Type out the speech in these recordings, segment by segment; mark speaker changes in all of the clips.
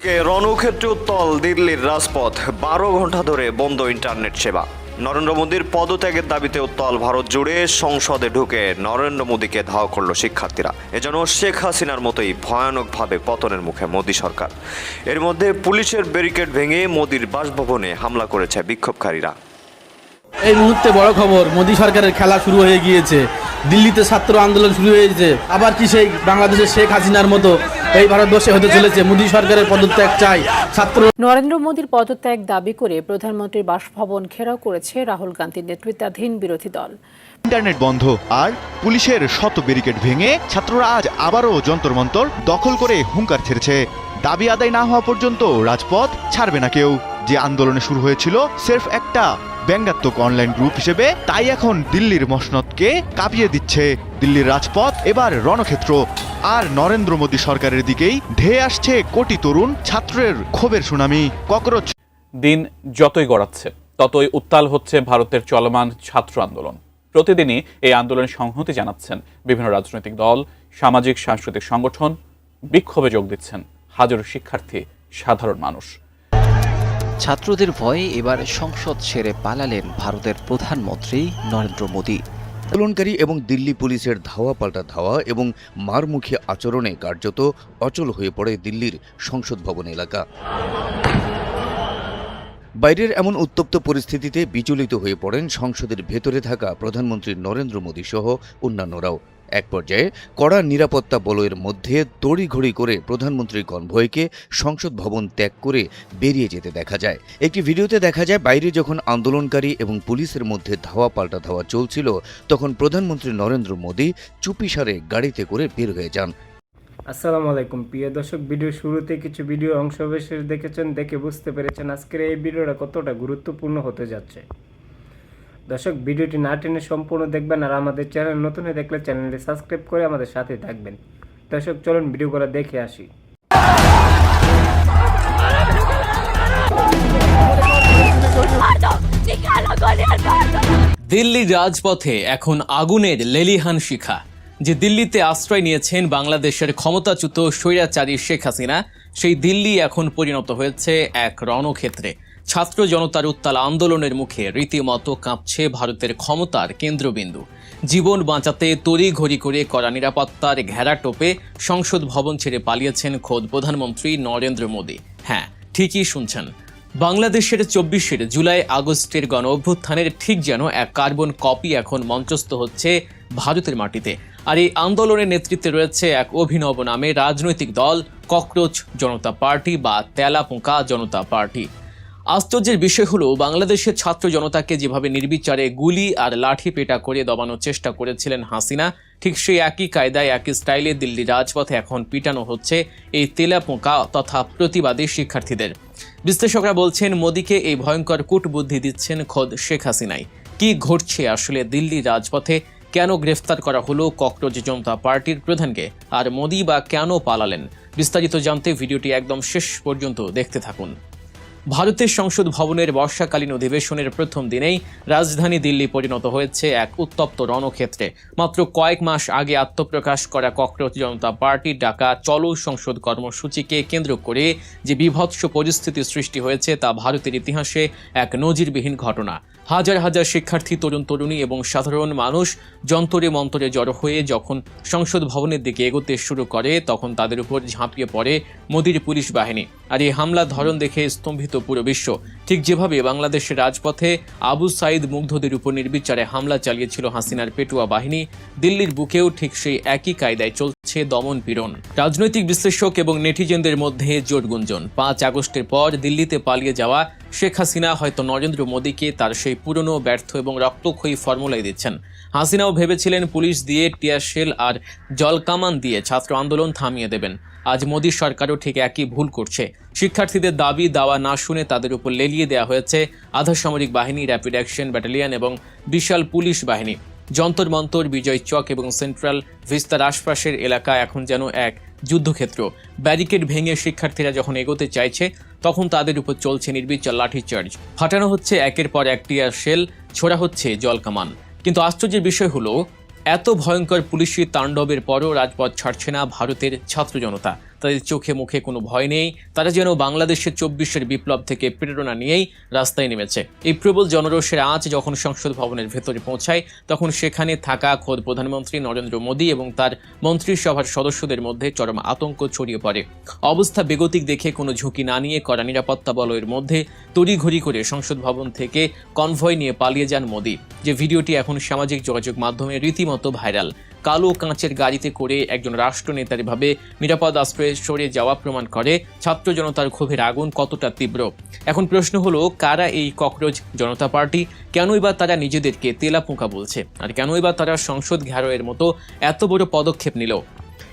Speaker 1: রণক্ষেত্রে উত্তাল দিল্লির রাজপথ, 12 ঘন্টা ধরে বন্ধ ইন্টারনেট সেবা। নরেন্দ্র মোদীর পদত্যাগের দাবিতে উত্তাল ভারত জুড়ে সংসদে ঢুকে নরেন্দ্র মোদীকে ধাওয়া করল শিক্ষার্থীরা। এজন্য শেখ হাসিনার মতোই ভয়ানকভাবে পতনের মুখে মোদী সরকার। এর মধ্যে পুলিশের ব্যারিকেড ভেঙে মোদীর বাসভবনে হামলা করেছে বিক্ষোভকারীরা।
Speaker 2: এই মুহূর্তে বড় খবর, মোদী সরকারের খেলা শুরু হয়ে গিয়েছে। দিল্লিতে ছাত্র আন্দোলন শুরু হয়েছে। আবার কি সেই বাংলাদেশের শেখ হাসিনার মতো এই ভারতবর্ষে হতে চলেছে? মোদী সরকারের পদত্যাগ চাই ছাত্র।
Speaker 3: নরেন্দ্র মোদীর পদত্যাগ দাবি করে প্রধানমন্ত্রীর বাসভবন ঘেরাও করেছে রাহুল গান্ধীর নেতৃত্বাধীন বিরোধী দল।
Speaker 4: ইন্টারনেট বন্ধ আর পুলিশের শত ব্যারিকেড ভেঙে ছাত্ররা আজ আবারও যন্তর মন্তর দখল করে হুঙ্কার ছেড়েছে। দাবি আদায় না হওয়া পর্যন্ত রাজপথ ছাড়বে না কেউ। যে আন্দোলনে শুরু হয়েছিল সির্ফ একটা ব্যঙ্গাত্মক অনলাইন গ্রুপ হিসেবে, তাই এখন দিল্লির মসনদকে কাঁপিয়ে দিচ্ছে। দিল্লির রাজপথ এবার রণক্ষেত্র, আর নরেন্দ্র মোদী সরকারের দিকেই ধেয়ে আসছে কোটি তরুণ ছাত্রের ক্ষোভের সুনামি। ককরোচ
Speaker 5: দিন যতই গড়াচ্ছে ততই উত্তাল হচ্ছে ভারতের চলমান ছাত্র আন্দোলন। প্রতিদিনই এই আন্দোলনের সংহতি জানাচ্ছেন বিভিন্ন রাজনৈতিক দল, সামাজিক সাংস্কৃতিক সংগঠন। বিক্ষোভে যোগ দিচ্ছেন হাজারো শিক্ষার্থী, সাধারণ মানুষ।
Speaker 6: ছাত্রদের ভয়ে এবার সংসদ ছেড়ে পালালেন ভারতের প্রধানমন্ত্রী নরেন্দ্র মোদী।
Speaker 7: আন্দোলনকারী এবং দিল্লি পুলিশের ধাওয়া পাল্টা ধাওয়া এবং মারমুখী আচরণে কার্যত অচল হয়ে পড়ে দিল্লির সংসদ ভবন এলাকা। বাইরের এমন উত্তপ্ত পরিস্থিতিতে বিচলিত হয়ে পড়েন সংসদের ভেতরে থাকা প্রধানমন্ত্রী নরেন্দ্র মোদী সহ অন্যান্যরাও। এক পর্যায়ে কড়া নিরাপত্তা বলয়ের মধ্যে তড়িঘড়ি করে প্রধানমন্ত্রীর কনভয়কে সংসদ ভবন ত্যাগ করে বেরিয়ে যেতে দেখা যায়। একটি ভিডিওতে দেখা যায় বাইরে যখন আন্দোলনকারী এবং পুলিশের মধ্যে ধাওয়া পাল্টা ধাওয়া চলছিল, তখন প্রধানমন্ত্রী নরেন্দ্র মোদী চুপিসারে গাড়িতে করে বের হয়ে যান।
Speaker 8: আসসালামু আলাইকুম প্রিয় দর্শক, ভিডিও শুরুতে কিছু ভিডিও অংশবিশেষ দেখেছেন, দেখে বুঝতে পেরেছেন আজকের এই ভিডিওটা কতটা গুরুত্বপূর্ণ হতে যাচ্ছে। দর্শক, ভিডিওটি না টেনে সম্পূর্ণ দেখবেন, আর আমাদের চ্যানেল নতুন হয়ে দেখলে চ্যানেলটি সাবস্ক্রাইব করে আমাদের সাথে থাকবেন। দর্শক, চলুন ভিডিওগুলো দেখে আসি।
Speaker 9: দিল্লির রাজপথে এখন আগুনের লেলিহান শিখা। যে দিল্লিতে আশ্রয় নিয়েছেন বাংলাদেশের ক্ষমতাচ্যুত স্বৈরাচারী শেখ হাসিনা, সেই দিল্লি এখন পরিণত হয়েছে এক রণক্ষেত্রে। ছাত্র জনতার উত্তাল আন্দোলনের মুখে রীতিমতো কাঁপছে ভারতের ক্ষমতার কেন্দ্রবিন্দু। জীবন বাঁচাতে তড়িঘড়ি করে কড়া নিরাপত্তার ঘেরা টোপে সংসদ ভবন ছেড়ে পালিয়েছেন খোদ প্রধানমন্ত্রী নরেন্দ্র মোদী। হ্যাঁ, ঠিকই শুনছেন, বাংলাদেশের 24 জুলাই আগস্টের গণ অভ্যুত্থানের ঠিক যেন এক কার্বন কপি এখন মঞ্চস্থ হচ্ছে ভারতের মাটিতে। আর এই আন্দোলনের নেতৃত্বে রয়েছে এক অভিনব নামে রাজনৈতিক দল, ককরোচ জনতা পার্টি বা তেলাপোকা জনতা পার্টি। আশ্চর্যের বিষয় হলো, বাংলাদেশের ছাত্র জনতাকে যেভাবে নির্বিচারে গুলি আর লাঠি পেটা করে দমানোর চেষ্টা করেছিলেন হাসিনা, ঠিক সেই একই কায়দায় একই স্টাইলে দিল্লি রাজপথে এখন পিটানো হচ্ছে এই তেলাপোকা তথা প্রতিবাদী শিক্ষার্থীদের। বিশ্লেষকরা বলছেন, মোদীকে এই ভয়ঙ্কর কূটবুদ্ধি দিচ্ছেন খোদ শেখ হাসিনাই। কি ঘটছে আসলে দিল্লি রাজপথে? কেন গ্রেফতার করা হলো ককরোচ জনতা পার্টির প্রধানকে? আর মোদী বা কেন পালালেন? বিস্তারিত জানতে ভিডিওটি একদম শেষ পর্যন্ত দেখতে থাকুন। ভারতের সংসদ ভবনের বর্ষাকালীন অধিবেশনের প্রথম দিনেই রাজধানী দিল্লি পরিণত হয়েছে এক উত্তপ্ত রণক্ষেত্রে। মাত্র কয়েক মাস আগে আত্মপ্রকাশ করা ককরোচ জনতা পার্টির ডাকা চলো সংসদ কর্মসূচিকে কেন্দ্র করে যে বীভৎস পরিস্থিতি সৃষ্টি হয়েছে, তা ভারতের ইতিহাসে এক নজিরবিহীন ঘটনা। হাজার হাজার শিক্ষার্থী, তরুণ তরুণী এবং সাধারণ মানুষ যন্তরে মন্তরে জড়ো হয়ে যখন সংসদ ভবনের দিকে এগোতে শুরু করে, তখন তাদের উপর ঝাঁপিয়ে পড়ে মোদীর পুলিশ বাহিনী। আর এই হামলার ধরন দেখে স্তম্ভিত পুরো বিশ্ব। ঠিক যেভাবে বাংলাদেশের রাজপথে আবু সাইদ মুগ্ধদের উপর নির্বিচারে হামলা চালিয়েছিল হাসিনার পেটুয়া বাহিনী, দিল্লির বুকেও ঠিক সেই একই কায়দায় চলছে দমন পীড়ন। রাজনৈতিক বিশ্লেষক এবং নেটিজেনদের মধ্যে জোট গুঞ্জন, 5 আগস্টের পর দিল্লিতে পালিয়ে যাওয়া শেখ হাসিনা হয়তো নরেন্দ্র মোদীকে তার সেই পুরনো ব্যর্থ এবং রক্তক্ষয়ী ফর্মুলাই দিচ্ছেন। হাসিনাও ভেবেছিলেন পুলিশ দিয়ে, টিয়ার শেল আর জলকামান দিয়ে ছাত্র আন্দোলন থামিয়ে দেবেন। আজ মোদী সরকারও ঠিক একই ভুল করছে। শিক্ষার্থীদের দাবি দাওয়া না শুনে তাদের উপর লেলিয়ে দেওয়া হয়েছে আধা সামরিক বাহিনী, র্যাপিড অ্যাকশন ব্যাটালিয়ন এবং বিশাল পুলিশ বাহিনী। যন্তর মন্তর, বিজয় চক এবং সেন্ট্রাল ভিস্তার আশপাশের এলাকা এখন যেন এক যুদ্ধক্ষেত্র। ব্যারিকেড ভেঙে শিক্ষার্থীরা যখন এগোতে চাইছে, তখন তাদের উপর চলছে নির্বিচার লাঠিচার্জ। ফাটানো হচ্ছে একের পর এক টিয়ার শেল, ছোড়া হচ্ছে জলকামান। কিন্তু আশ্চর্যের বিষয় হলো, এত ভয়ঙ্কর পুলিশি তাণ্ডবের পরও রাজপথ ছাড়ছে না ভারতের ছাত্র জনতা। তাদের চোখে মুখে কোনো ভয় নেই, তারা যেন বাংলাদেশের 24-এর বিপ্লব থেকে প্রেরণা নিয়েই রাস্তায় নেমেছে। এই প্রবল জনরোষের আজ যখন সংসদ ভবনের ভেতরে পৌঁছায়, তখন সেখানে থাকা খোদ প্রধানমন্ত্রী নরেন্দ্র মোদী এবং তার মন্ত্রিসভার সদস্যদের মধ্যে চরম আতঙ্ক ছড়িয়ে পড়ে। অবস্থা বেগতিক দেখে কোনো ঝুঁকি না নিয়ে কড়া নিরাপত্তা বলয়ের মধ্যে তড়িঘড়ি করে সংসদ ভবন থেকে কনভয় নিয়ে পালিয়ে যান মোদী। যে ভিডিওটি এখন সামাজিক যোগাযোগ মাধ্যমে রীতিমতো ভাইরাল। কালো কাঁচের গাড়িতে করে একজন রাষ্ট্রনেতার ভাবে নিরাপদ আশ্রয়ে সরে যাওয়া প্রমাণ করে ছাত্র জনতার ক্ষোভের আগুন কতটা তীব্র। এখন প্রশ্ন হলো, কারা এই ককরোচ জনতা পার্টি? কেনই বা তারা নিজেদেরকে তেলাপোকা বলছে? আর কেনই বা তারা সংসদ ঘেরাওয়ের মতো এত বড় পদক্ষেপ নিল?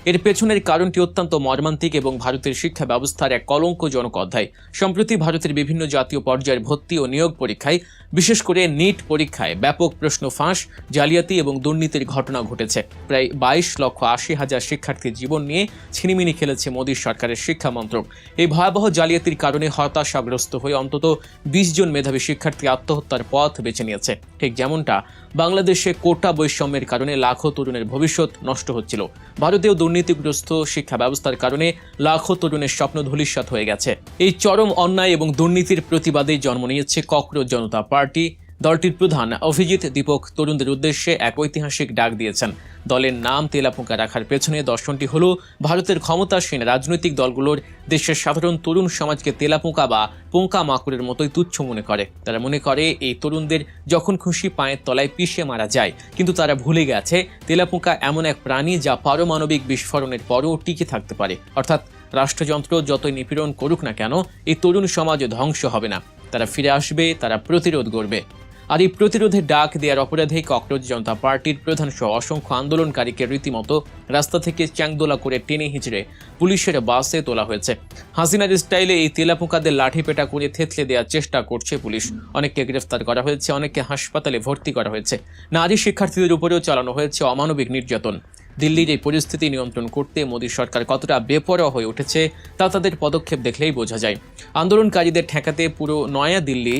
Speaker 9: এর পেছনের কারণটি অত্যন্ত মর্মান্তিক এবং ভারতের শিক্ষা ব্যবস্থার এক কলঙ্কজনক অধ্যায়। সম্প্রতি ভারতের বিভিন্ন জাতীয় পর্যায়ের ভর্তি ও নিয়োগ পরীক্ষায়, বিশেষ করে নিট পরীক্ষায় ব্যাপক প্রশ্ন ফাঁস, জালিয়াতি এবং দুর্নীতির ঘটনা ঘটেছে। প্রায় 22,80,000 শিক্ষার্থীর জীবন নিয়ে ছিনিমিনি খেলেছে মোদী সরকারের শিক্ষা মন্ত্রক। এই ভয়াবহ জালিয়াতির কারণে হতাশাগ্রস্ত হয়ে অন্তত 20 জন মেধাবী শিক্ষার্থী আত্মহত্যার পথ বেছে নিয়েছে। ঠিক যেমনটা বাংলাদেশে কোটা বৈষম্যের কারণে লাখো তরুণের ভবিষ্যৎ নষ্ট হচ্ছিল, ভারতেও দুর্নীতিগ্রস্ত শিক্ষা ব্যবস্থার কারণে লাখো তরুণের স্বপ্ন ধূলিসাৎ হয়ে গেছে। এই চরম অন্যায় এবং দুর্নীতির প্রতিবাদেই জন্ম নিয়েছে ককরোচ জনতা পার্টি। দলটির প্রধান অভিজিৎ দীপক তরুণদের উদ্দেশ্যে এক ঐতিহাসিক ডাক দিয়েছেন। দলের নাম তেলাপোকা রাখার পেছনে দর্শনটি হল, ভারতের ক্ষমতাসীন রাজনৈতিক দলগুলোর দেশের সাধারণ তরুণ সমাজকে তেলাপোকা বা পোকা মাকড়ের মতোই তুচ্ছ মনে করে। তারা মনে করে এই তরুণদের যখন খুশি পায়ের তলায় পিষে মারা যায়, কিন্তু তারা ভুলে গেছে তেলাপোকা এমন এক প্রাণী যা পারমাণবিক বিস্ফোরণের পরও টিকে থাকতে পারে। অর্থাৎ রাষ্ট্রযন্ত্র যতই নিপীড়ন করুক না কেন, এই তরুণ সমাজ ধ্বংস হবে না, তারা ফিরে আসবে, তারা প্রতিরোধ গড়বে। আর এই প্রতিরোধের ডাক দেওয়ার অপরাধে ককরোচ জনতা পার্টির প্রধান সহ অসংখ্য আন্দোলনকারীকে রীতিমতো রাস্তা থেকে চ্যাংদোলা করে টেনে হিঁচড়ে পুলিশের বাসে তোলা হয়েছে। হাসিনার স্টাইলে এই তেলাপোকাদের লাঠি পেটা করে থেতলে দেওয়ার চেষ্টা করছে পুলিশ। অনেককে গ্রেফতার করা হয়েছে, অনেককে হাসপাতালে ভর্তি করা হয়েছে। নারী শিক্ষার্থীদের উপরেও চালানো হয়েছে অমানবিক নির্যাতন। দিল্লির এই পরিস্থিতি নিয়ন্ত্রণ করতে মোদী সরকার কতটা বেপরোয়া হয়ে উঠেছে তা তাদের পদক্ষেপ দেখলেই বোঝা যায়। আন্দোলনকারীদের ঠেকাতে পুরো নয়া দিল্লি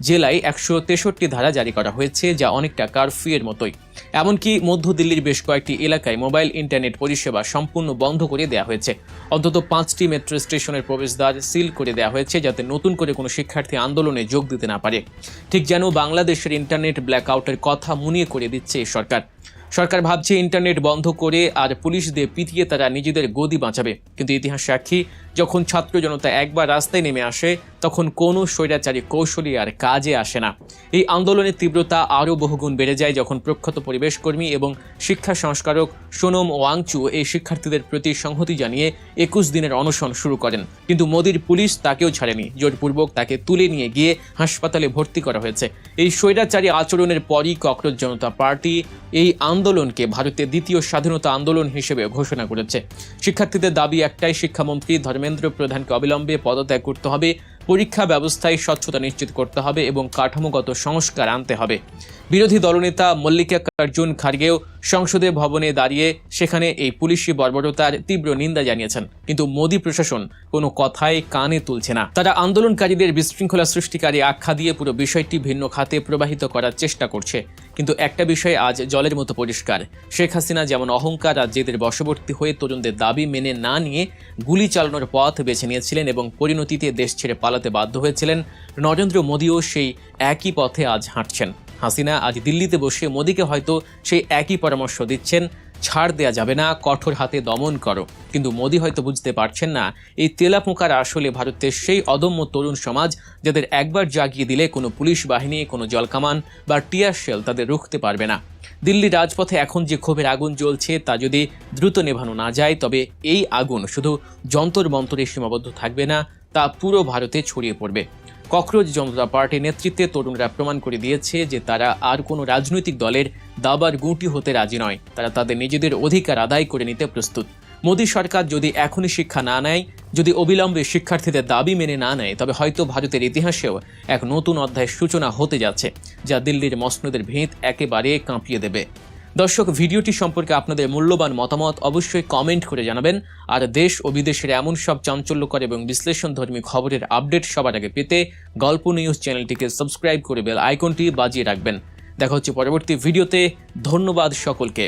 Speaker 9: জেলায় 163 ধারা জারি করা হয়েছে, যা অনেকটা কারফিউয়ের মতোই। এমনকি মধ্য দিল্লির বেশ কয়েকটি এলাকায় মোবাইল ইন্টারনেট পরিষেবা সম্পূর্ণ বন্ধ করে দেওয়া হয়েছে। অন্তত 5টি মেট্রো স্টেশনের প্রবেশদ্বার সিল করে দেওয়া হয়েছে, যাতে নতুন করে কোনো শিক্ষার্থী আন্দোলনে যোগ দিতে না পারে। ঠিক যেন বাংলাদেশের ইন্টারনেট ব্ল্যাকআউটের কথা মনে করে দিচ্ছে এই সরকার। সরকার ভাবছে ইন্টারনেট বন্ধ করে আর পুলিশ দিয়ে পিটিয়ে তারা নিজেদের গদি বাঁচাবে, কিন্তু ইতিহাস সাক্ষী, যখন ছাত্র জনতা একবার রাস্তায় নেমে আসে, তখন কোনো স্বৈরাচারী কৌশলী আর কাজে আসে না। এই আন্দোলনের তীব্রতা আরও বহুগুণ বেড়ে যায় যখন প্রখ্যাত পরিবেশকর্মী এবং শিক্ষা সংস্কারক সোনম ওয়াংচু এই শিক্ষার্থীদের প্রতি সংহতি জানিয়ে 21 দিনের অনশন শুরু করেন। কিন্তু মোদির পুলিশ তাকেও ছাড়েনি, জোরপূর্বক তাকে তুলে নিয়ে গিয়ে হাসপাতালে ভর্তি করা হয়েছে। এই স্বৈরাচারী আচরণের পরই ককরোচ জনতা পার্টি এই আন্দোলনকে ভারতের দ্বিতীয় স্বাধীনতা আন্দোলন হিসেবে ঘোষণা করেছে। শিক্ষার্থীদের দাবি একটাই, শিক্ষামন্ত্রী ধর্মেন্দ্র প্রধানকে অবিলম্বে পদত্যাগ করতে হবে, পরীক্ষা ব্যবস্থায় স্বচ্ছতা নিশ্চিত করতে হবে এবং কাঠামোগত সংস্কার আনতে হবে। বিরোধী দলনেতা মল্লিকার্জুন খার্গেও সংসদে ভবনে দাঁড়িয়ে সেখানে এই পুলিশি বর্বরতার তীব্র নিন্দা জানিয়েছেন, কিন্তু মোদী প্রশাসন কোনো কথাই কানে তুলছে না। তারা আন্দোলনকারীদের বিশৃঙ্খলা সৃষ্টিকারী আখ্যা দিয়ে পুরো বিষয়টি ভিন্ন খাতে প্রবাহিত করার চেষ্টা করছে। কিন্তু একটা বিষয় আজ জলের মতো পরিষ্কার, শেখ হাসিনা যেমন অহংকার আর জেদের বশবর্তী হয়ে তরুণদের দাবি মেনে না নিয়ে গুলি চালানোর পথ বেছে নিয়েছিলেন এবং পরিণতিতে দেশ ছেড়ে পালাতে বাধ্য হয়েছিলেন, নরেন্দ্র মোদীও সেই একই পথে আজ হাঁটছেন। হাসিনা আজ দিল্লিতে বসে মোদীকে হয়তো সেই একই পরামর্শ দিচ্ছেন, ছাড় দেয়া যাবে না, কঠোর হাতে দমন করো। কিন্তু মোদী হয়তো বুঝতে পারছেন না, এই তেলাপোকারা আসলে ভারতের সেই অদম্য তরুণ সমাজ যাদের একবার জাগিয়ে দিলে কোনো পুলিশ বাহিনী, কোনো জলকামান বা টিয়ার শেল তাদের রুখতে পারবে না। দিল্লির রাজপথে এখন যে ক্ষোভের আগুন জ্বলছে তা যদি দ্রুত নেভানো না যায়, তবে এই আগুন শুধু যন্তর মন্তরে সীমাবদ্ধ থাকবে না, তা পুরো ভারতে ছড়িয়ে পড়বে। ককরোচ জনতা পার্টির নেতৃত্বে তরুণরা প্রমাণ করে দিয়েছে যে তারা আর কোনো রাজনৈতিক দলের দাবার গুঁটি হতে রাজি নয়। তারা তাদের নিজেদের অধিকার আদায় করে নিতে প্রস্তুত। মোদী সরকার যদি এখনই শিক্ষা না নেয়, যদি অবিলম্বে শিক্ষার্থীদের দাবি মেনে না নেয়, তবে হয়তো ভারতের ইতিহাসেও এক নতুন অধ্যায়ের সূচনা হতে যাচ্ছে, যা দিল্লির মসনদের ভিত একেবারে কাঁপিয়ে দেবে। দর্শক, ভিডিওটি সম্পর্কে আপনাদের মূল্যবান মতামত অবশ্যই কমেন্ট করে জানাবেন। আর দেশ ও বিদেশের এমন সব চাঞ্চল্যকর এবং বিশ্লেষণধর্মী খবরের আপডেট সবার আগে পেতে গল্প নিউজ চ্যানেলটিকে সাবস্ক্রাইব করে বেল আইকনটি বাজিয়ে রাখবেন। দেখা হচ্ছে পরবর্তী ভিডিওতে। ধন্যবাদ সকলকে।